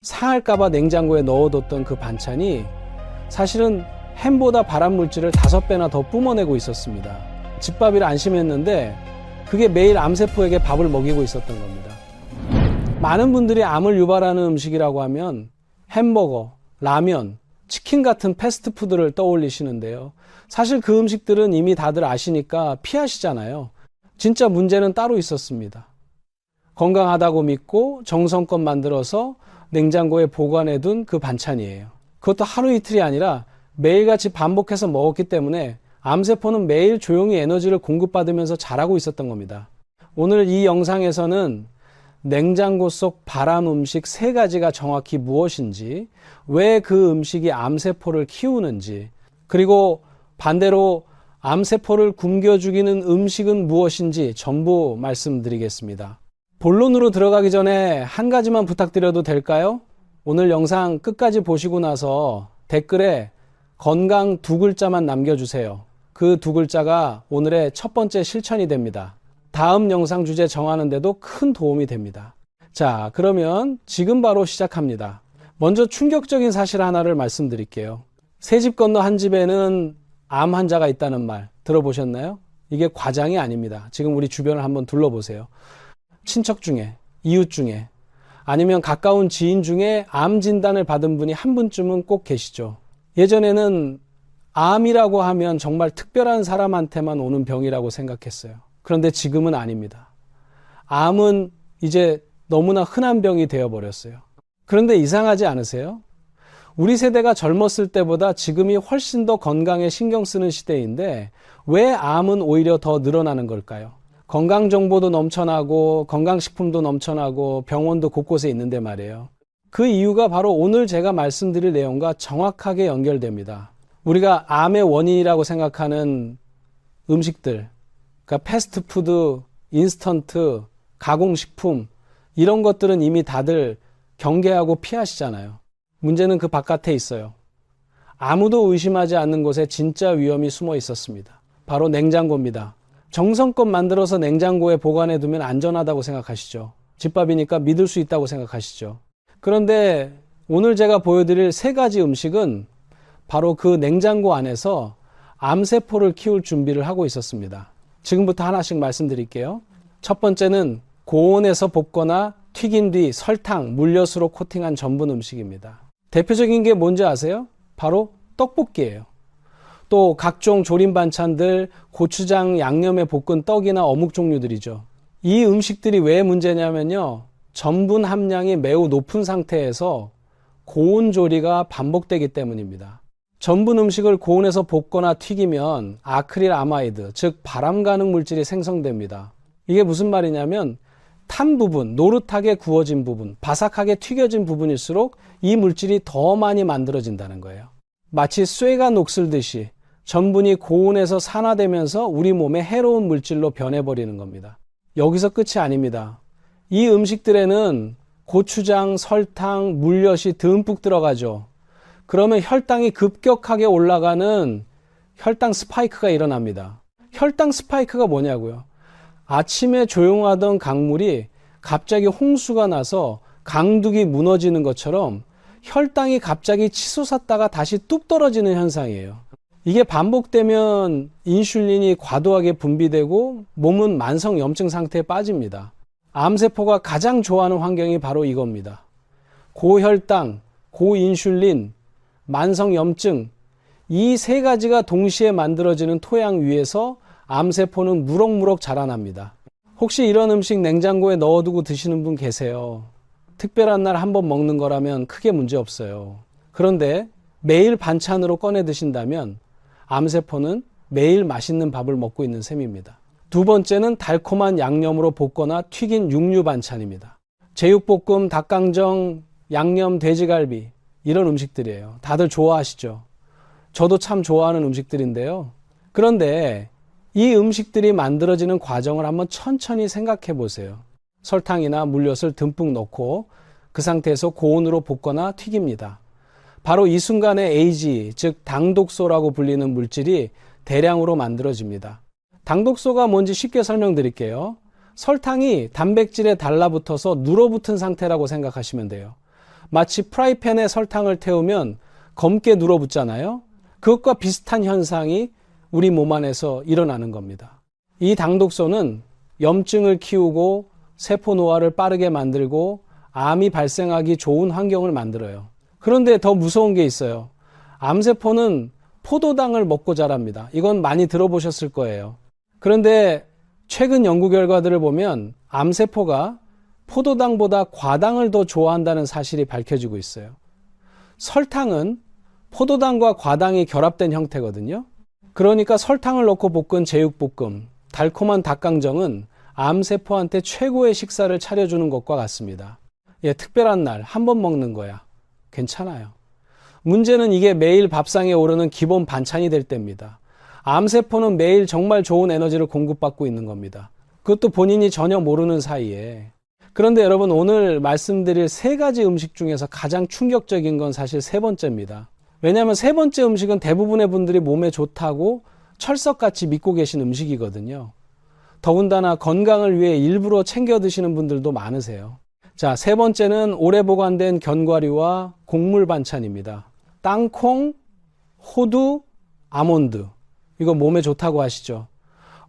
상할까봐 냉장고에 넣어뒀던 그 반찬이 사실은 햄보다 발암물질을 5배나 더 뿜어내고 있었습니다. 집밥이라 안심했는데 그게 매일 암세포에게 밥을 먹이고 있었던 겁니다. 많은 분들이 암을 유발하는 음식이라고 하면 햄버거, 라면, 치킨 같은 패스트푸드를 떠올리시는데요. 사실 그 음식들은 이미 다들 아시니까 피하시잖아요. 진짜 문제는 따로 있었습니다. 건강하다고 믿고 정성껏 만들어서 냉장고에 보관해둔 그 반찬이에요. 그것도 하루 이틀이 아니라 매일같이 반복해서 먹었기 때문에 암세포는 매일 조용히 에너지를 공급받으면서 자라고 있었던 겁니다. 오늘 이 영상에서는 냉장고 속 발암 음식 3가지가 정확히 무엇인지, 왜 그 음식이 암세포를 키우는지, 그리고 반대로 암세포를 굶겨 죽이는 음식은 무엇인지 전부 말씀드리겠습니다. 본론으로 들어가기 전에 한 가지만 부탁드려도 될까요? 오늘 영상 끝까지 보시고 나서 댓글에 건강 2글자만 남겨주세요. 그 2글자가 오늘의 첫 번째 실천이 됩니다. 다음 영상 주제 정하는 데도 큰 도움이 됩니다. 자, 그러면 지금 바로 시작합니다. 먼저 충격적인 사실 하나를 말씀드릴게요. 세 집 건너 한 집에는 암 환자가 있다는 말 들어보셨나요? 이게 과장이 아닙니다. 지금 우리 주변을 한번 둘러보세요. 친척 중에, 이웃 중에, 아니면 가까운 지인 중에 암 진단을 받은 분이 한 분쯤은 꼭 계시죠. 예전에는 암이라고 하면 정말 특별한 사람한테만 오는 병이라고 생각했어요. 그런데 지금은 아닙니다. 암은 이제 너무나 흔한 병이 되어버렸어요. 그런데 이상하지 않으세요? 우리 세대가 젊었을 때보다 지금이 훨씬 더 건강에 신경 쓰는 시대인데 왜 암은 오히려 더 늘어나는 걸까요? 건강정보도 넘쳐나고 건강식품도 넘쳐나고 병원도 곳곳에 있는데 말이에요. 그 이유가 바로 오늘 제가 말씀드릴 내용과 정확하게 연결됩니다. 우리가 암의 원인이라고 생각하는 음식들, 그러니까 패스트푸드, 인스턴트, 가공식품 이런 것들은 이미 다들 경계하고 피하시잖아요. 문제는 그 바깥에 있어요. 아무도 의심하지 않는 곳에 진짜 위험이 숨어 있었습니다. 바로 냉장고입니다. 정성껏 만들어서 냉장고에 보관해 두면 안전하다고 생각하시죠. 집밥이니까 믿을 수 있다고 생각하시죠. 그런데 오늘 제가 보여드릴 3가지 음식은 바로 그 냉장고 안에서 암세포를 키울 준비를 하고 있었습니다. 지금부터 하나씩 말씀드릴게요. 첫 번째는 고온에서 볶거나 튀긴 뒤 설탕, 물엿으로 코팅한 전분 음식입니다. 대표적인 게 뭔지 아세요? 바로 떡볶이예요. 또 각종 조림 반찬들, 고추장 양념에 볶은 떡이나 어묵 종류들이죠. 이 음식들이 왜 문제냐면요. 전분 함량이 매우 높은 상태에서 고온 조리가 반복되기 때문입니다. 전분 음식을 고온에서 볶거나 튀기면 아크릴아마이드, 즉 발암 가능 물질이 생성됩니다. 이게 무슨 말이냐면 탄 부분, 노릇하게 구워진 부분, 바삭하게 튀겨진 부분일수록 이 물질이 더 많이 만들어진다는 거예요. 마치 쇠가 녹슬듯이 전분이 고온에서 산화되면서 우리 몸에 해로운 물질로 변해버리는 겁니다. 여기서 끝이 아닙니다. 이 음식들에는 고추장, 설탕, 물엿이 듬뿍 들어가죠. 그러면 혈당이 급격하게 올라가는 혈당 스파이크가 일어납니다. 혈당 스파이크가 뭐냐고요? 아침에 조용하던 강물이 갑자기 홍수가 나서 강둑이 무너지는 것처럼 혈당이 갑자기 치솟았다가 다시 뚝 떨어지는 현상이에요. 이게 반복되면 인슐린이 과도하게 분비되고 몸은 만성염증 상태에 빠집니다. 암세포가 가장 좋아하는 환경이 바로 이겁니다. 고혈당, 고인슐린, 만성염증, 이 3가지가 동시에 만들어지는 토양 위에서 암세포는 무럭무럭 자라납니다. 혹시 이런 음식 냉장고에 넣어두고 드시는 분 계세요? 특별한 날 한번 먹는 거라면 크게 문제 없어요. 그런데 매일 반찬으로 꺼내 드신다면 암세포는 매일 맛있는 밥을 먹고 있는 셈입니다. 두 번째는 달콤한 양념으로 볶거나 튀긴 육류 반찬입니다. 제육볶음, 닭강정, 양념 돼지갈비 이런 음식들이에요. 다들 좋아하시죠? 저도 참 좋아하는 음식들인데요. 그런데 이 음식들이 만들어지는 과정을 한번 천천히 생각해 보세요. 설탕이나 물엿을 듬뿍 넣고 그 상태에서 고온으로 볶거나 튀깁니다. 바로 이 순간에 AG, 즉 당독소라고 불리는 물질이 대량으로 만들어집니다. 당독소가 뭔지 쉽게 설명드릴게요. 설탕이 단백질에 달라붙어서 눌어붙은 상태라고 생각하시면 돼요. 마치 프라이팬에 설탕을 태우면 검게 눌어붙잖아요. 그것과 비슷한 현상이 우리 몸 안에서 일어나는 겁니다. 이 당독소는 염증을 키우고 세포 노화를 빠르게 만들고 암이 발생하기 좋은 환경을 만들어요. 그런데 더 무서운 게 있어요. 암세포는 포도당을 먹고 자랍니다. 이건 많이 들어보셨을 거예요. 그런데 최근 연구 결과들을 보면 암세포가 포도당보다 과당을 더 좋아한다는 사실이 밝혀지고 있어요. 설탕은 포도당과 과당이 결합된 형태거든요. 그러니까 설탕을 넣고 볶은 제육볶음, 달콤한 닭강정은 암세포한테 최고의 식사를 차려주는 것과 같습니다. 특별한 날 한 번 먹는 거야. 괜찮아요. 문제는 이게 매일 밥상에 오르는 기본 반찬이 될 때입니다. 암세포는 매일 정말 좋은 에너지를 공급받고 있는 겁니다. 그것도 본인이 전혀 모르는 사이에. 그런데 여러분, 오늘 말씀드릴 세 가지 음식 중에서 가장 충격적인 건 사실 세 번째입니다. 왜냐하면 세 번째 음식은 대부분의 분들이 몸에 좋다고 철석같이 믿고 계신 음식이거든요. 더군다나 건강을 위해 일부러 챙겨 드시는 분들도 많으세요. 자, 세 번째는 오래 보관된 견과류와 곡물 반찬입니다. 땅콩, 호두, 아몬드. 이거 몸에 좋다고 하시죠?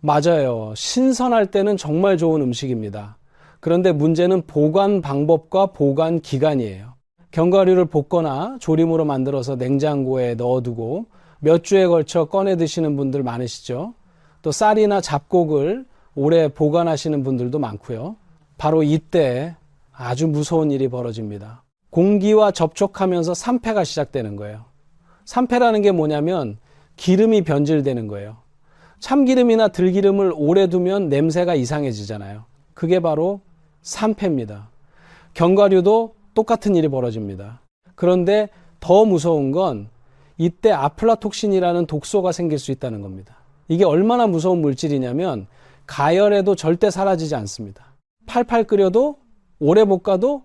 맞아요. 신선할 때는 정말 좋은 음식입니다. 그런데 문제는 보관 방법과 보관 기간이에요. 견과류를 볶거나 조림으로 만들어서 냉장고에 넣어두고 몇 주에 걸쳐 꺼내 드시는 분들 많으시죠? 또 쌀이나 잡곡을 오래 보관하시는 분들도 많고요. 바로 이때 아주 무서운 일이 벌어집니다. 공기와 접촉하면서 산패가 시작되는 거예요. 산패라는 게 뭐냐면 기름이 변질되는 거예요. 참기름이나 들기름을 오래 두면 냄새가 이상해지잖아요. 그게 바로 산패입니다. 견과류도 똑같은 일이 벌어집니다. 그런데 더 무서운 건 이때 아플라톡신이라는 독소가 생길 수 있다는 겁니다. 이게 얼마나 무서운 물질이냐면 가열해도 절대 사라지지 않습니다. 팔팔 끓여도 오래 볶아도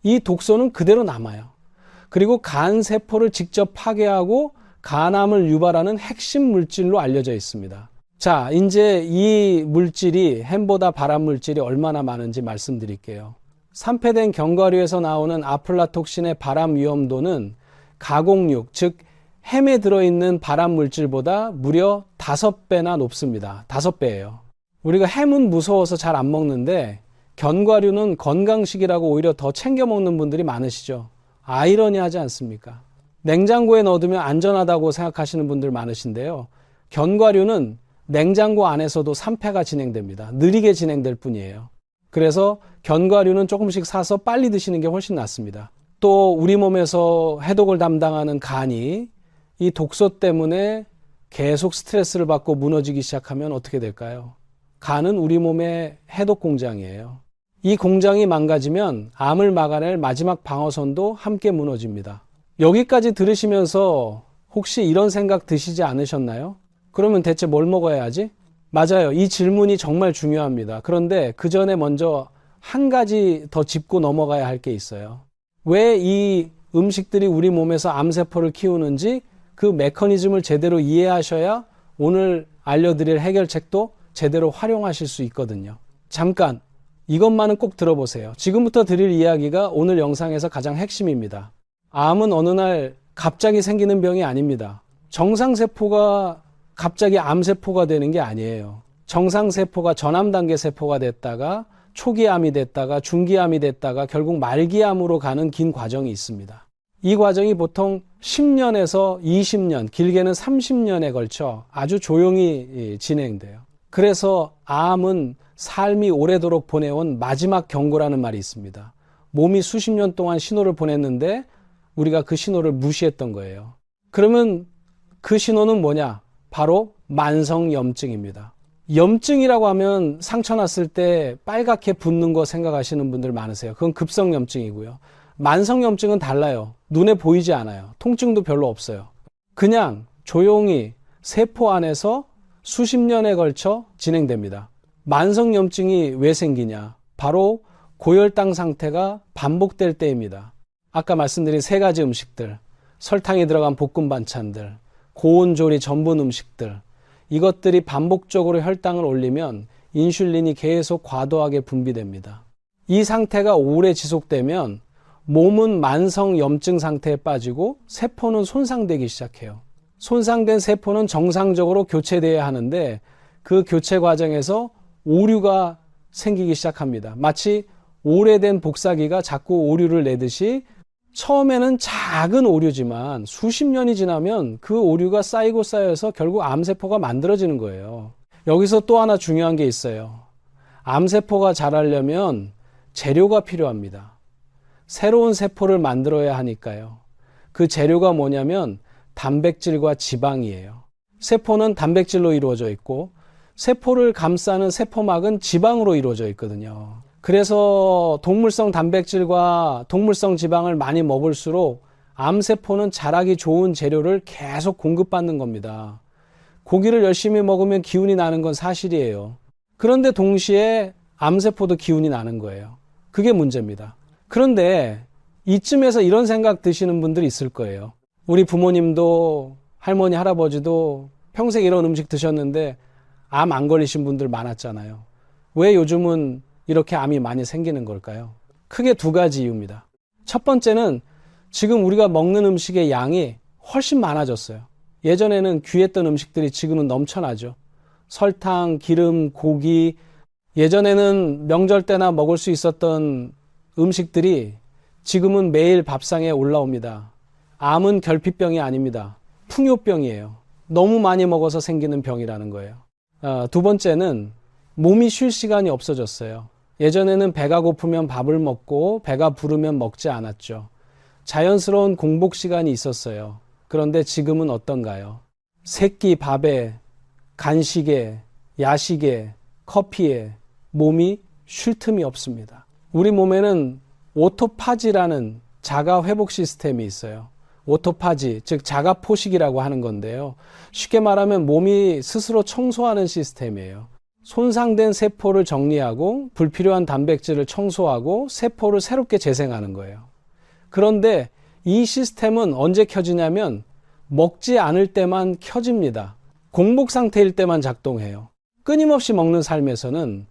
이 독소는 그대로 남아요. 그리고 간 세포를 직접 파괴하고 간암을 유발하는 핵심 물질로 알려져 있습니다. 자, 이제 이 물질이 햄보다 발암 물질이 얼마나 많은지 말씀드릴게요. 산패된 견과류에서 나오는 아플라톡신의 발암 위험도는 가공육, 즉 햄에 들어있는 발암 물질보다 무려 5배나 높습니다. 5배예요. 우리가 햄은 무서워서 잘 안 먹는데 견과류는 건강식이라고 오히려 더 챙겨 먹는 분들이 많으시죠. 아이러니하지 않습니까? 냉장고에 넣어두면 안전하다고 생각하시는 분들 많으신데요. 견과류는 냉장고 안에서도 산패가 진행됩니다. 느리게 진행될 뿐이에요. 그래서 견과류는 조금씩 사서 빨리 드시는 게 훨씬 낫습니다. 또 우리 몸에서 해독을 담당하는 간이 이 독소 때문에 계속 스트레스를 받고 무너지기 시작하면 어떻게 될까요? 간은 우리 몸의 해독 공장이에요. 이 공장이 망가지면 암을 막아낼 마지막 방어선도 함께 무너집니다. 여기까지 들으시면서 혹시 이런 생각 드시지 않으셨나요? 그러면 대체 뭘 먹어야 하지? 맞아요. 이 질문이 정말 중요합니다. 그런데 그 전에 먼저 한 가지 더 짚고 넘어가야 할 게 있어요. 왜 이 음식들이 우리 몸에서 암세포를 키우는지 그 메커니즘을 제대로 이해하셔야 오늘 알려드릴 해결책도 제대로 활용하실 수 있거든요. 잠깐 이것만은 꼭 들어보세요. 지금부터 드릴 이야기가 오늘 영상에서 가장 핵심입니다. 암은 어느 날 갑자기 생기는 병이 아닙니다. 정상세포가 갑자기 암세포가 되는 게 아니에요. 정상세포가 전암 단계 세포가 됐다가 초기암이 됐다가 중기암이 됐다가 결국 말기암으로 가는 긴 과정이 있습니다. 이 과정이 보통 10년에서 20년, 길게는 30년에 걸쳐 아주 조용히 진행돼요. 그래서 암은 삶이 오래도록 보내온 마지막 경고라는 말이 있습니다. 몸이 수십 년 동안 신호를 보냈는데 우리가 그 신호를 무시했던 거예요. 그러면 그 신호는 뭐냐? 바로 만성염증입니다. 염증이라고 하면 상처 났을 때 빨갛게 붓는 거 생각하시는 분들 많으세요. 그건 급성염증이고요. 만성염증은 달라요. 눈에 보이지 않아요. 통증도 별로 없어요. 그냥 조용히 세포 안에서 수십 년에 걸쳐 진행됩니다. 만성염증이 왜 생기냐? 바로 고혈당 상태가 반복될 때입니다. 아까 말씀드린 세 가지 음식들, 설탕이 들어간 볶음 반찬들, 고온조리 전분 음식들, 이것들이 반복적으로 혈당을 올리면 인슐린이 계속 과도하게 분비됩니다. 이 상태가 오래 지속되면 몸은 만성 염증 상태에 빠지고 세포는 손상되기 시작해요. 손상된 세포는 정상적으로 교체돼야 하는데 그 교체 과정에서 오류가 생기기 시작합니다. 마치 오래된 복사기가 자꾸 오류를 내듯이 처음에는 작은 오류지만 수십 년이 지나면 그 오류가 쌓이고 쌓여서 결국 암세포가 만들어지는 거예요. 여기서 또 하나 중요한 게 있어요. 암세포가 자라려면 재료가 필요합니다. 새로운 세포를 만들어야 하니까요. 그 재료가 뭐냐면 단백질과 지방이에요. 세포는 단백질로 이루어져 있고 세포를 감싸는 세포막은 지방으로 이루어져 있거든요. 그래서 동물성 단백질과 동물성 지방을 많이 먹을수록 암세포는 자라기 좋은 재료를 계속 공급받는 겁니다. 고기를 열심히 먹으면 기운이 나는 건 사실이에요. 그런데 동시에 암세포도 기운이 나는 거예요. 그게 문제입니다. 그런데 이쯤에서 이런 생각 드시는 분들이 있을 거예요. 우리 부모님도 할머니, 할아버지도 평생 이런 음식 드셨는데 암 안 걸리신 분들 많았잖아요. 왜 요즘은 이렇게 암이 많이 생기는 걸까요? 크게 두 가지 이유입니다. 첫 번째는 지금 우리가 먹는 음식의 양이 훨씬 많아졌어요. 예전에는 귀했던 음식들이 지금은 넘쳐나죠. 설탕, 기름, 고기. 예전에는 명절 때나 먹을 수 있었던 음식들이 지금은 매일 밥상에 올라옵니다. 암은 결핍병이 아닙니다. 풍요병이에요. 너무 많이 먹어서 생기는 병이라는 거예요. 두 번째는 몸이 쉴 시간이 없어졌어요. 예전에는 배가 고프면 밥을 먹고 배가 부르면 먹지 않았죠. 자연스러운 공복 시간이 있었어요. 그런데 지금은 어떤가요? 새끼 밥에, 간식에, 야식에, 커피에 몸이 쉴 틈이 없습니다. 우리 몸에는 오토파지라는 자가 회복 시스템이 있어요. 오토파지, 즉 자가 포식이라고 하는 건데요. 쉽게 말하면 몸이 스스로 청소하는 시스템이에요. 손상된 세포를 정리하고 불필요한 단백질을 청소하고 세포를 새롭게 재생하는 거예요. 그런데 이 시스템은 언제 켜지냐면 먹지 않을 때만 켜집니다. 공복 상태일 때만 작동해요. 끊임없이 먹는 삶에서는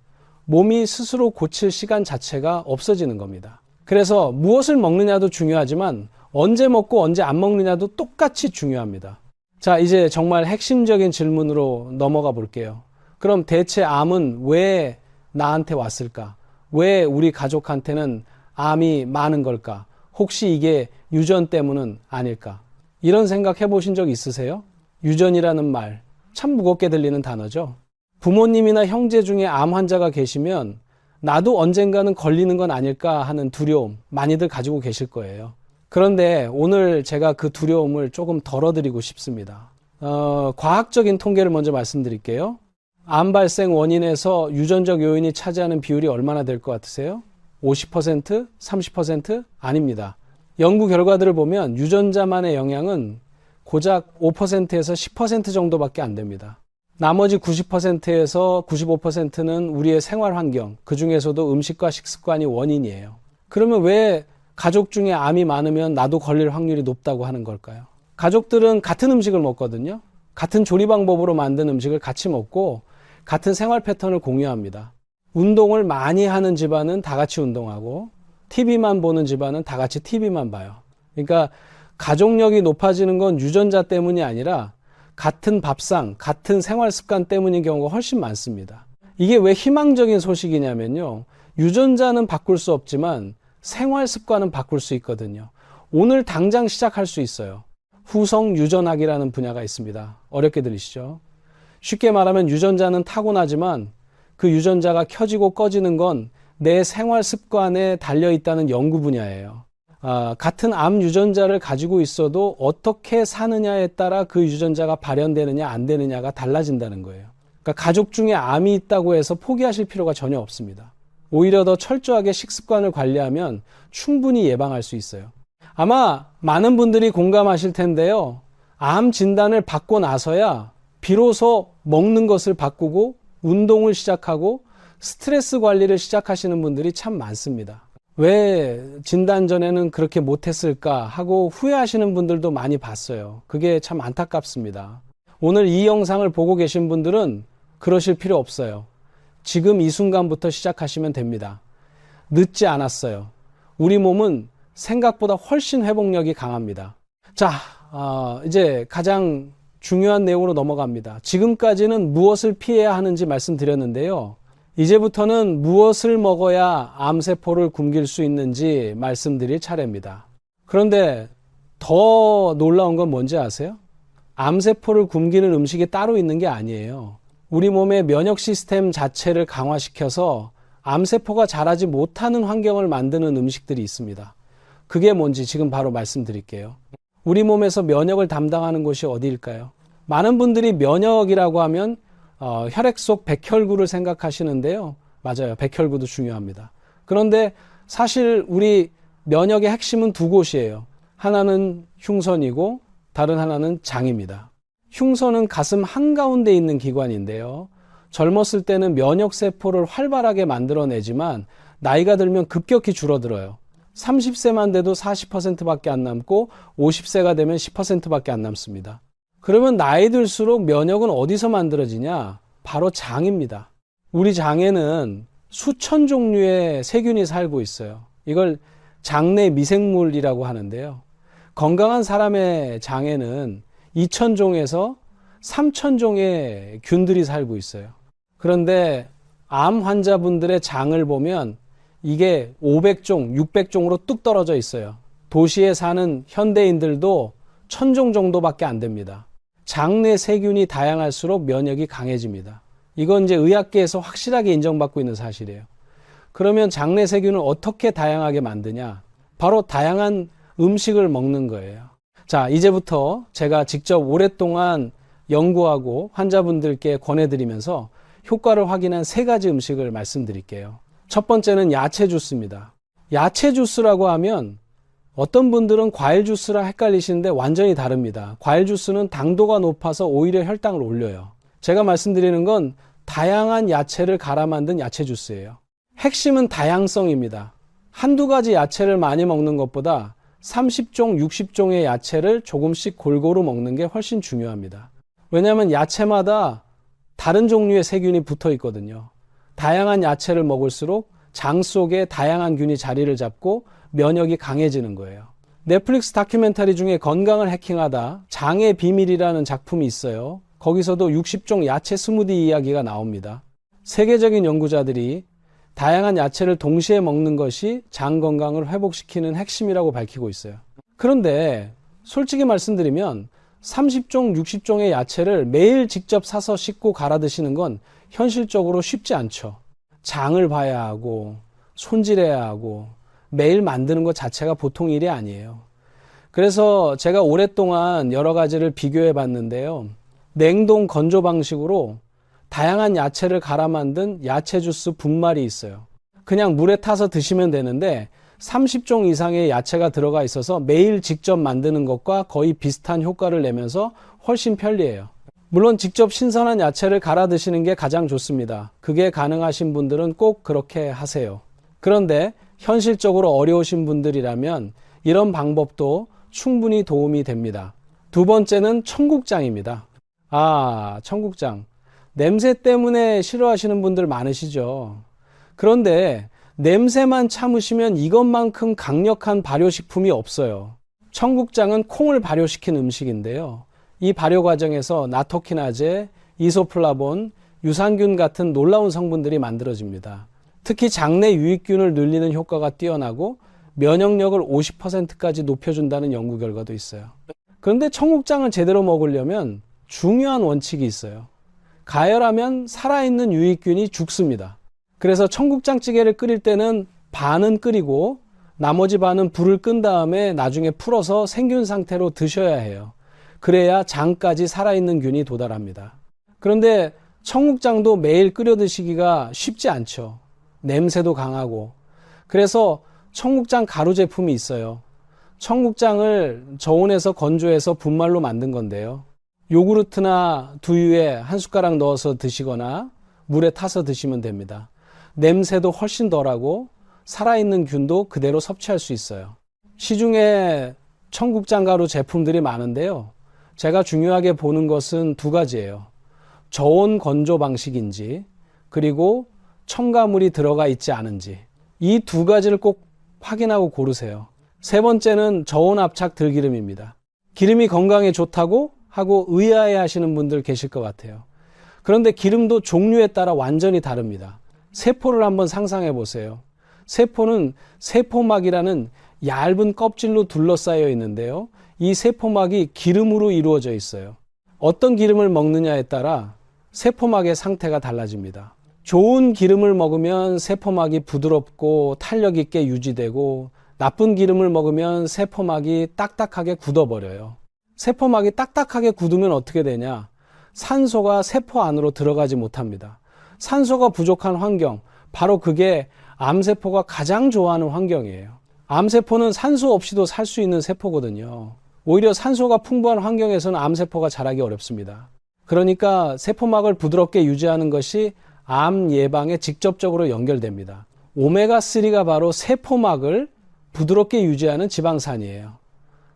몸이 스스로 고칠 시간 자체가 없어지는 겁니다. 그래서 무엇을 먹느냐도 중요하지만 언제 먹고 언제 안 먹느냐도 똑같이 중요합니다. 자, 이제 정말 핵심적인 질문으로 넘어가 볼게요. 그럼 대체 암은 왜 나한테 왔을까? 왜 우리 가족한테는 암이 많은 걸까? 혹시 이게 유전 때문은 아닐까? 이런 생각 해보신 적 있으세요? 유전이라는 말, 참 무겁게 들리는 단어죠. 부모님이나 형제 중에 암 환자가 계시면 나도 언젠가는 걸리는 건 아닐까 하는 두려움 많이들 가지고 계실 거예요. 그런데 오늘 제가 그 두려움을 조금 덜어드리고 싶습니다. 과학적인 통계를 먼저 말씀드릴게요. 암 발생 원인에서 유전적 요인이 차지하는 비율이 얼마나 될 것 같으세요? 50%? 30%? 아닙니다. 연구 결과들을 보면 유전자만의 영향은 고작 5%에서 10% 정도밖에 안 됩니다. 나머지 90%에서 95%는 우리의 생활 환경, 그 중에서도 음식과 식습관이 원인이에요. 그러면 왜 가족 중에 암이 많으면 나도 걸릴 확률이 높다고 하는 걸까요? 가족들은 같은 음식을 먹거든요. 같은 조리 방법으로 만든 음식을 같이 먹고 같은 생활 패턴을 공유합니다. 운동을 많이 하는 집안은 다 같이 운동하고 TV만 보는 집안은 다 같이 TV만 봐요. 그러니까 가족력이 높아지는 건 유전자 때문이 아니라 같은 밥상, 같은 생활 습관 때문인 경우가 훨씬 많습니다. 이게 왜 희망적인 소식이냐면요. 유전자는 바꿀 수 없지만 생활 습관은 바꿀 수 있거든요. 오늘 당장 시작할 수 있어요. 후성 유전학이라는 분야가 있습니다. 어렵게 들리시죠? 쉽게 말하면 유전자는 타고나지만 그 유전자가 켜지고 꺼지는 건 내 생활 습관에 달려있다는 연구 분야예요. 같은 암 유전자를 가지고 있어도 어떻게 사느냐에 따라 그 유전자가 발현되느냐 안 되느냐가 달라진다는 거예요. 그러니까 가족 중에 암이 있다고 해서 포기하실 필요가 전혀 없습니다. 오히려 더 철저하게 식습관을 관리하면 충분히 예방할 수 있어요. 아마 많은 분들이 공감하실 텐데요. 암 진단을 받고 나서야 비로소 먹는 것을 바꾸고 운동을 시작하고 스트레스 관리를 시작하시는 분들이 참 많습니다. 왜 진단 전에는 그렇게 못했을까 하고 후회하시는 분들도 많이 봤어요. 그게 참 안타깝습니다. 오늘 이 영상을 보고 계신 분들은 그러실 필요 없어요. 지금 이 순간부터 시작하시면 됩니다. 늦지 않았어요. 우리 몸은 생각보다 훨씬 회복력이 강합니다. 자, 이제 가장 중요한 내용으로 넘어갑니다. 지금까지는 무엇을 피해야 하는지 말씀드렸는데요. 이제부터는 무엇을 먹어야 암세포를 굶길 수 있는지 말씀드릴 차례입니다. 그런데 더 놀라운 건 뭔지 아세요? 암세포를 굶기는 음식이 따로 있는 게 아니에요. 우리 몸의 면역 시스템 자체를 강화시켜서 암세포가 자라지 못하는 환경을 만드는 음식들이 있습니다. 그게 뭔지 지금 바로 말씀드릴게요. 우리 몸에서 면역을 담당하는 곳이 어디일까요? 많은 분들이 면역이라고 하면 혈액 속 백혈구를 생각하시는데요. 맞아요. 백혈구도 중요합니다. 그런데 사실 우리 면역의 핵심은 두 곳이에요. 하나는 흉선이고 다른 하나는 장입니다. 흉선은 가슴 한가운데 있는 기관인데요. 젊었을 때는 면역세포를 활발하게 만들어내지만 나이가 들면 급격히 줄어들어요. 30세만 돼도 40%밖에 안 남고 50세가 되면 10%밖에 안 남습니다. 그러면 나이 들수록 면역은 어디서 만들어지냐? 바로 장입니다. 우리 장에는 수천 종류의 세균이 살고 있어요. 이걸 장내 미생물이라고 하는데요. 건강한 사람의 장에는 2,000종에서 3,000종의 균들이 살고 있어요. 그런데 암 환자분들의 장을 보면 이게 500종, 600종으로 뚝 떨어져 있어요. 도시에 사는 현대인들도 1,000종 정도밖에 안 됩니다. 장내 세균이 다양할수록 면역이 강해집니다. 이건 이제 의학계에서 확실하게 인정받고 있는 사실이에요. 그러면 장내 세균을 어떻게 다양하게 만드냐? 바로 다양한 음식을 먹는 거예요. 자, 이제부터 제가 직접 오랫동안 연구하고 환자분들께 권해드리면서 효과를 확인한 3가지 음식을 말씀드릴게요. 첫 번째는 야채 주스입니다. 야채 주스라고 하면 어떤 분들은 과일 주스랑 헷갈리시는데 완전히 다릅니다. 과일 주스는 당도가 높아서 오히려 혈당을 올려요. 제가 말씀드리는 건 다양한 야채를 갈아 만든 야채 주스예요. 핵심은 다양성입니다. 한두 가지 야채를 많이 먹는 것보다 30종, 60종의 야채를 조금씩 골고루 먹는 게 훨씬 중요합니다. 왜냐하면 야채마다 다른 종류의 세균이 붙어 있거든요. 다양한 야채를 먹을수록 장 속에 다양한 균이 자리를 잡고 면역이 강해지는 거예요. 넷플릭스 다큐멘터리 중에 건강을 해킹하다 장의 비밀이라는 작품이 있어요. 거기서도 60종 야채 스무디 이야기가 나옵니다. 세계적인 연구자들이 다양한 야채를 동시에 먹는 것이 장 건강을 회복시키는 핵심이라고 밝히고 있어요. 그런데 솔직히 말씀드리면 30종, 60종의 야채를 매일 직접 사서 씻고 갈아 드시는 건 현실적으로 쉽지 않죠. 장을 봐야 하고 손질해야 하고 매일 만드는 것 자체가 보통 일이 아니에요. 그래서 제가 오랫동안 여러 가지를 비교해 봤는데요. 냉동 건조 방식으로 다양한 야채를 갈아 만든 야채 주스 분말이 있어요. 그냥 물에 타서 드시면 되는데 30종 이상의 야채가 들어가 있어서 매일 직접 만드는 것과 거의 비슷한 효과를 내면서 훨씬 편리해요. 물론 직접 신선한 야채를 갈아 드시는 게 가장 좋습니다. 그게 가능하신 분들은 꼭 그렇게 하세요. 그런데 현실적으로 어려우신 분들이라면 이런 방법도 충분히 도움이 됩니다. 두 번째는 청국장입니다. 청국장. 냄새 때문에 싫어하시는 분들 많으시죠. 그런데 냄새만 참으시면 이것만큼 강력한 발효식품이 없어요. 청국장은 콩을 발효시킨 음식인데요. 이 발효 과정에서 나토키나제, 이소플라본, 유산균 같은 놀라운 성분들이 만들어집니다. 특히 장내 유익균을 늘리는 효과가 뛰어나고 면역력을 50%까지 높여준다는 연구 결과도 있어요. 그런데 청국장을 제대로 먹으려면 중요한 원칙이 있어요. 가열하면 살아있는 유익균이 죽습니다. 그래서 청국장찌개를 끓일 때는 반은 끓이고 나머지 반은 불을 끈 다음에 나중에 풀어서 생균 상태로 드셔야 해요. 그래야 장까지 살아있는 균이 도달합니다. 그런데 청국장도 매일 끓여 드시기가 쉽지 않죠. 냄새도 강하고. 그래서 청국장 가루 제품이 있어요. 청국장을 저온에서 건조해서 분말로 만든 건데요. 요구르트나 두유에 한 숟가락 넣어서 드시거나 물에 타서 드시면 됩니다. 냄새도 훨씬 덜하고 살아있는 균도 그대로 섭취할 수 있어요. 시중에 청국장 가루 제품들이 많은데요. 제가 중요하게 보는 것은 2가지예요. 저온 건조 방식인지 그리고 첨가물이 들어가 있지 않은지 이 2가지를 꼭 확인하고 고르세요. 세 번째는 저온압착 들기름입니다. 기름이 건강에 좋다고 하고 의아해 하시는 분들 계실 것 같아요. 그런데 기름도 종류에 따라 완전히 다릅니다. 세포를 한번 상상해 보세요. 세포는 세포막이라는 얇은 껍질로 둘러싸여 있는데요. 이 세포막이 기름으로 이루어져 있어요. 어떤 기름을 먹느냐에 따라 세포막의 상태가 달라집니다. 좋은 기름을 먹으면 세포막이 부드럽고 탄력 있게 유지되고, 나쁜 기름을 먹으면 세포막이 딱딱하게 굳어버려요. 세포막이 딱딱하게 굳으면 어떻게 되냐? 산소가 세포 안으로 들어가지 못합니다. 산소가 부족한 환경, 바로 그게 암세포가 가장 좋아하는 환경이에요. 암세포는 산소 없이도 살 수 있는 세포거든요. 오히려 산소가 풍부한 환경에서는 암세포가 자라기 어렵습니다. 그러니까 세포막을 부드럽게 유지하는 것이 암 예방에 직접적으로 연결됩니다. 오메가3가 바로 세포막을 부드럽게 유지하는 지방산이에요.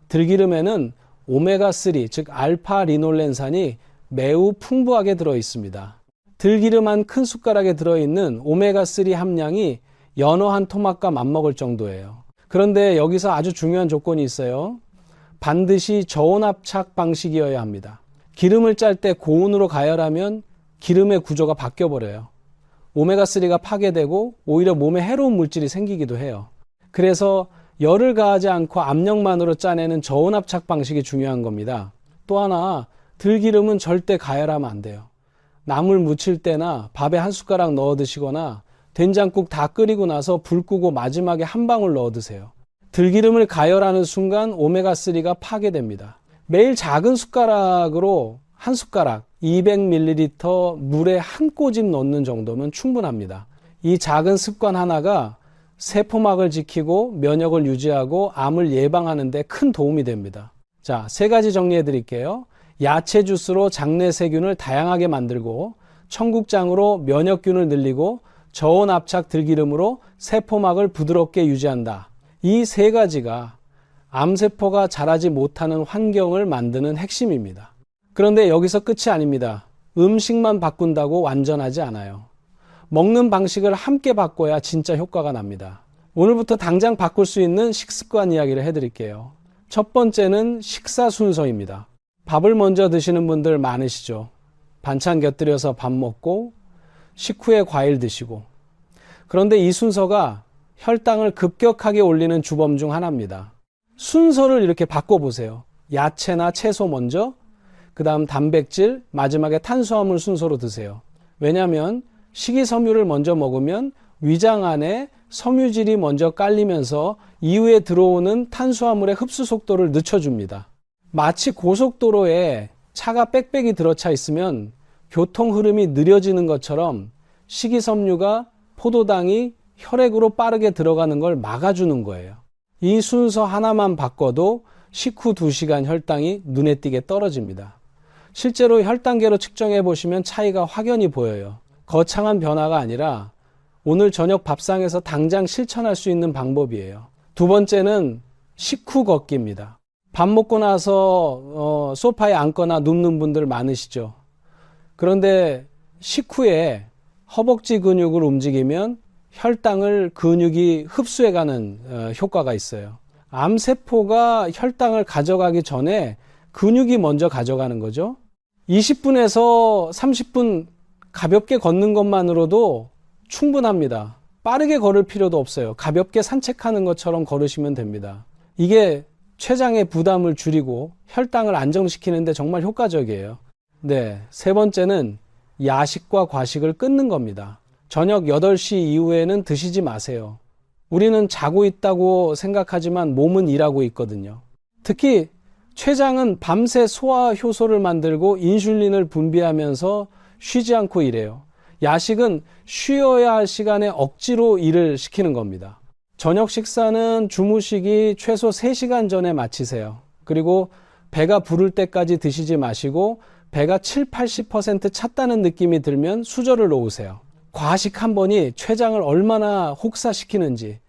들기름에는 오메가3, 즉 알파 리놀렌산이 매우 풍부하게 들어 있습니다. 들기름 한 큰 숟가락에 들어있는 오메가3 함량이 연어 한 토막과 맞먹을 정도예요. 그런데 여기서 아주 중요한 조건이 있어요. 반드시 저온압착 방식이어야 합니다. 기름을 짤 때 고온으로 가열하면 기름의 구조가 바뀌어버려요. 오메가3가 파괴되고 오히려 몸에 해로운 물질이 생기기도 해요. 그래서 열을 가하지 않고 압력만으로 짜내는 저온압착 방식이 중요한 겁니다. 또 하나, 들기름은 절대 가열하면 안 돼요. 나물 무칠 때나 밥에 한 숟가락 넣어 드시거나 된장국 다 끓이고 나서 불 끄고 마지막에 한 방울 넣어 드세요. 들기름을 가열하는 순간 오메가3가 파괴됩니다. 매일 작은 숟가락으로 한 숟가락 200ml 물에 한 꼬집 넣는 정도면 충분합니다. 이 작은 습관 하나가 세포막을 지키고 면역을 유지하고 암을 예방하는 데 큰 도움이 됩니다. 자, 세 가지 정리해 드릴게요. 야채 주스로 장내 세균을 다양하게 만들고, 청국장으로 면역균을 늘리고, 저온압착 들기름으로 세포막을 부드럽게 유지한다. 이 세 가지가 암세포가 자라지 못하는 환경을 만드는 핵심입니다. 그런데 여기서 끝이 아닙니다. 음식만 바꾼다고 완전하지 않아요. 먹는 방식을 함께 바꿔야 진짜 효과가 납니다. 오늘부터 당장 바꿀 수 있는 식습관 이야기를 해드릴게요. 첫 번째는 식사 순서입니다. 밥을 먼저 드시는 분들 많으시죠. 반찬 곁들여서 밥 먹고 식후에 과일 드시고. 그런데 이 순서가 혈당을 급격하게 올리는 주범 중 하나입니다. 순서를 이렇게 바꿔보세요. 야채나 채소 먼저, 그 다음 단백질, 마지막에 탄수화물 순서로 드세요. 왜냐하면 식이섬유를 먼저 먹으면 위장 안에 섬유질이 먼저 깔리면서 이후에 들어오는 탄수화물의 흡수 속도를 늦춰줍니다. 마치 고속도로에 차가 빽빽이 들어차 있으면 교통 흐름이 느려지는 것처럼 식이섬유가 포도당이 혈액으로 빠르게 들어가는 걸 막아주는 거예요. 이 순서 하나만 바꿔도 식후 2시간 혈당이 눈에 띄게 떨어집니다. 실제로 혈당계로 측정해 보시면 차이가 확연히 보여요. 거창한 변화가 아니라 오늘 저녁 밥상에서 당장 실천할 수 있는 방법이에요. 두 번째는 식후 걷기입니다. 밥 먹고 나서 소파에 앉거나 눕는 분들 많으시죠. 그런데 식후에 허벅지 근육을 움직이면 혈당을 근육이 흡수해가는 효과가 있어요. 암세포가 혈당을 가져가기 전에 근육이 먼저 가져가는 거죠. 20분에서 30분 가볍게 걷는 것만으로도 충분합니다. 빠르게 걸을 필요도 없어요. 가볍게 산책하는 것처럼 걸으시면 됩니다. 이게 췌장의 부담을 줄이고 혈당을 안정시키는 데 정말 효과적이에요. 네, 세 번째는 야식과 과식을 끊는 겁니다. 저녁 8시 이후에는 드시지 마세요. 우리는 자고 있다고 생각하지만 몸은 일하고 있거든요. 특히 췌장은 밤새 소화 효소를 만들고 인슐린을 분비하면서 쉬지 않고 일해요. 야식은 쉬어야 할 시간에 억지로 일을 시키는 겁니다. 저녁 식사는 주무시기 최소 3시간 전에 마치세요. 그리고 배가 부를 때까지 드시지 마시고 배가 70-80% 찼다는 느낌이 들면 수저를 놓으세요. 과식 한 번이 췌장을 얼마나 혹사시키는지,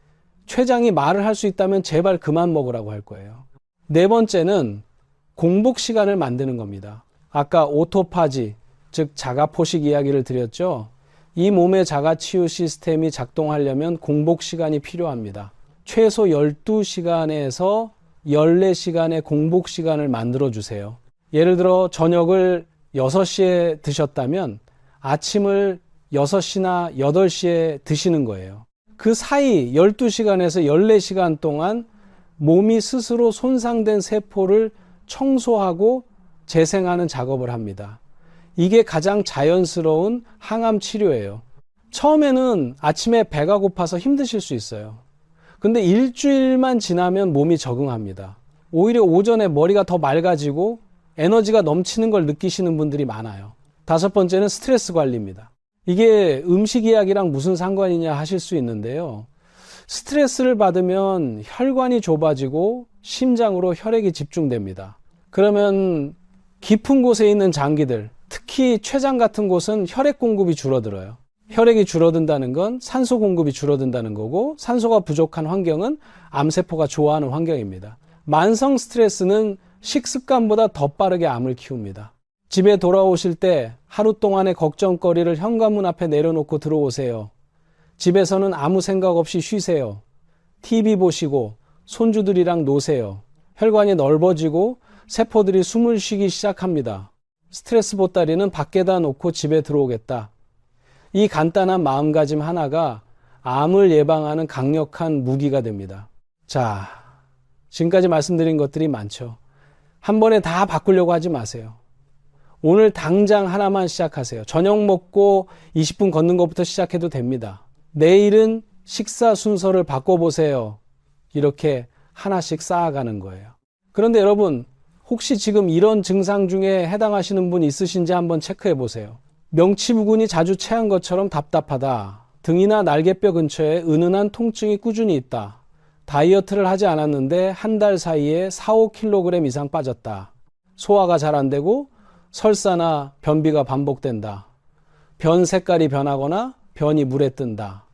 췌장이 말을 할 수 있다면 제발 그만 먹으라고 할 거예요. 네 번째는 공복 시간을 만드는 겁니다. 아까 오토파지, 즉 자가포식 이야기를 드렸죠. 이 몸의 자가치유 시스템이 작동하려면 공복 시간이 필요합니다. 최소 12시간에서 14시간의 공복 시간을 만들어 주세요. 예를 들어 저녁을 6시에 드셨다면 아침을 6시나 8시에 드시는 거예요. 그 사이 12시간에서 14시간 동안 몸이 스스로 손상된 세포를 청소하고 재생하는 작업을 합니다. 이게 가장 자연스러운 항암 치료예요. 처음에는 아침에 배가 고파서 힘드실 수 있어요. 근데 일주일만 지나면 몸이 적응합니다. 오히려 오전에 머리가 더 맑아지고 에너지가 넘치는 걸 느끼시는 분들이 많아요. 5번째는 스트레스 관리입니다. 이게 음식 이야기랑 무슨 상관이냐 하실 수 있는데요. 스트레스를 받으면 혈관이 좁아지고 심장으로 혈액이 집중됩니다. 그러면 깊은 곳에 있는 장기들, 특히 췌장 같은 곳은 혈액 공급이 줄어들어요. 혈액이 줄어든다는 건 산소 공급이 줄어든다는 거고, 산소가 부족한 환경은 암세포가 좋아하는 환경입니다. 만성 스트레스는 식습관보다 더 빠르게 암을 키웁니다. 집에 돌아오실 때 하루 동안의 걱정거리를 현관문 앞에 내려놓고 들어오세요. 집에서는 아무 생각 없이 쉬세요. TV 보시고 손주들이랑 노세요. 혈관이 넓어지고 세포들이 숨을 쉬기 시작합니다. 스트레스 보따리는 밖에다 놓고 집에 들어오겠다. 이 간단한 마음가짐 하나가 암을 예방하는 강력한 무기가 됩니다. 자, 지금까지 말씀드린 것들이 많죠. 한 번에 다 바꾸려고 하지 마세요. 오늘 당장 하나만 시작하세요. 저녁 먹고 20분 걷는 것부터 시작해도 됩니다. 내일은 식사 순서를 바꿔보세요. 이렇게 하나씩 쌓아가는 거예요. 그런데 여러분, 혹시 지금 이런 증상 중에 해당하시는 분 있으신지 한번 체크해 보세요. 명치부근이 자주 체한 것처럼 답답하다. 등이나 날개뼈 근처에 은은한 통증이 꾸준히 있다. 다이어트를 하지 않았는데 한 달 사이에 4-5kg 이상 빠졌다. 소화가 잘 안 되고 설사나 변비가 반복된다. 변 색깔이 변하거나 변이 물에 뜬다.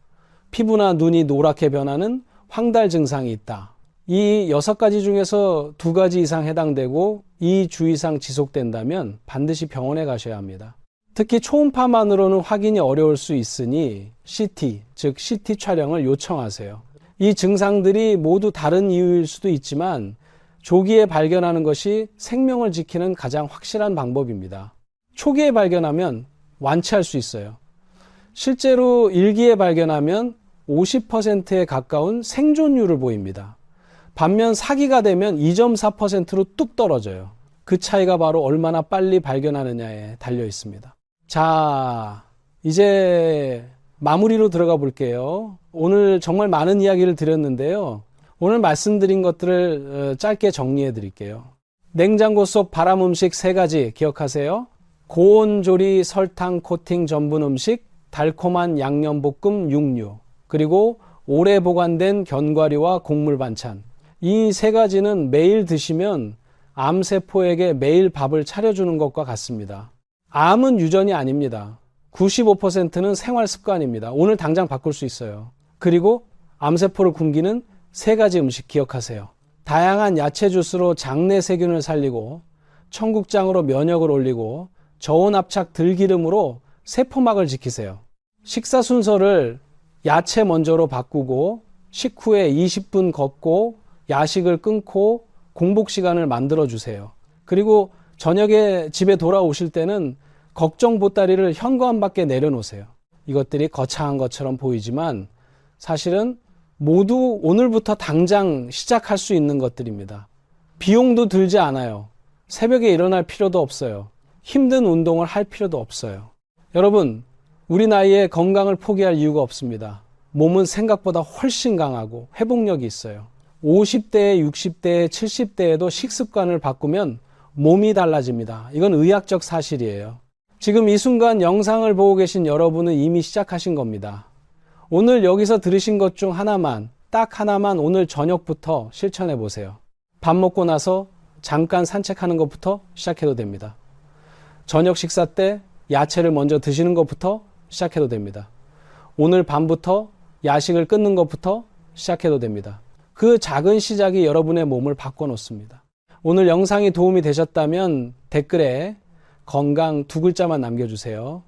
피부나 눈이 노랗게 변하는 황달 증상이 있다. 이 6가지 중에서 2가지 이상 해당되고 2주 이상 지속된다면 반드시 병원에 가셔야 합니다. 특히 초음파만으로는 확인이 어려울 수 있으니 CT, 즉 CT 촬영을 요청하세요. 이 증상들이 모두 다른 이유일 수도 있지만 조기에 발견하는 것이 생명을 지키는 가장 확실한 방법입니다. 초기에 발견하면 완치할 수 있어요. 실제로 일기에 발견하면 50%에 가까운 생존율을 보입니다. 반면 사기가 되면 2.4%로 뚝 떨어져요. 그 차이가 바로 얼마나 빨리 발견하느냐에 달려 있습니다. 자, 이제 마무리로 들어가 볼게요. 오늘 정말 많은 이야기를 드렸는데요. 오늘 말씀드린 것들을 짧게 정리해 드릴게요. 냉장고 속 발암 음식 3가지 기억하세요. 고온 조리 설탕 코팅 전분 음식, 달콤한 양념볶음 육류, 그리고 오래 보관된 견과류와 곡물 반찬. 이 3가지는 매일 드시면 암세포에게 매일 밥을 차려주는 것과 같습니다. 암은 유전이 아닙니다. 95%는 생활 습관입니다. 오늘 당장 바꿀 수 있어요. 그리고 암세포를 굶기는 3가지 음식 기억하세요. 다양한 야채 주스로 장내 세균을 살리고, 청국장으로 면역을 올리고, 저온 압착 들기름으로 세포막을 지키세요. 식사 순서를 야채 먼저로 바꾸고, 식후에 20분 걷고, 야식을 끊고 공복 시간을 만들어 주세요. 그리고 저녁에 집에 돌아오실 때는 걱정 보따리를 현관 밖에 내려놓으세요. 이것들이 거창한 것처럼 보이지만 사실은 모두 오늘부터 당장 시작할 수 있는 것들입니다. 비용도 들지 않아요. 새벽에 일어날 필요도 없어요. 힘든 운동을 할 필요도 없어요. 여러분, 우리 나이에 건강을 포기할 이유가 없습니다. 몸은 생각보다 훨씬 강하고 회복력이 있어요. 50대에 60대에 70대에도 식습관을 바꾸면 몸이 달라집니다. 이건 의학적 사실이에요. 지금 이 순간 영상을 보고 계신 여러분은 이미 시작하신 겁니다. 오늘 여기서 들으신 것 중 하나만, 딱 하나만 오늘 저녁부터 실천해 보세요. 밥 먹고 나서 잠깐 산책하는 것부터 시작해도 됩니다. 저녁 식사 때 야채를 먼저 드시는 것부터 시작해도 됩니다. 오늘 밤부터 야식을 끊는 것부터 시작해도 됩니다. 그 작은 시작이 여러분의 몸을 바꿔놓습니다. 오늘 영상이 도움이 되셨다면 댓글에 건강 2글자만 남겨주세요.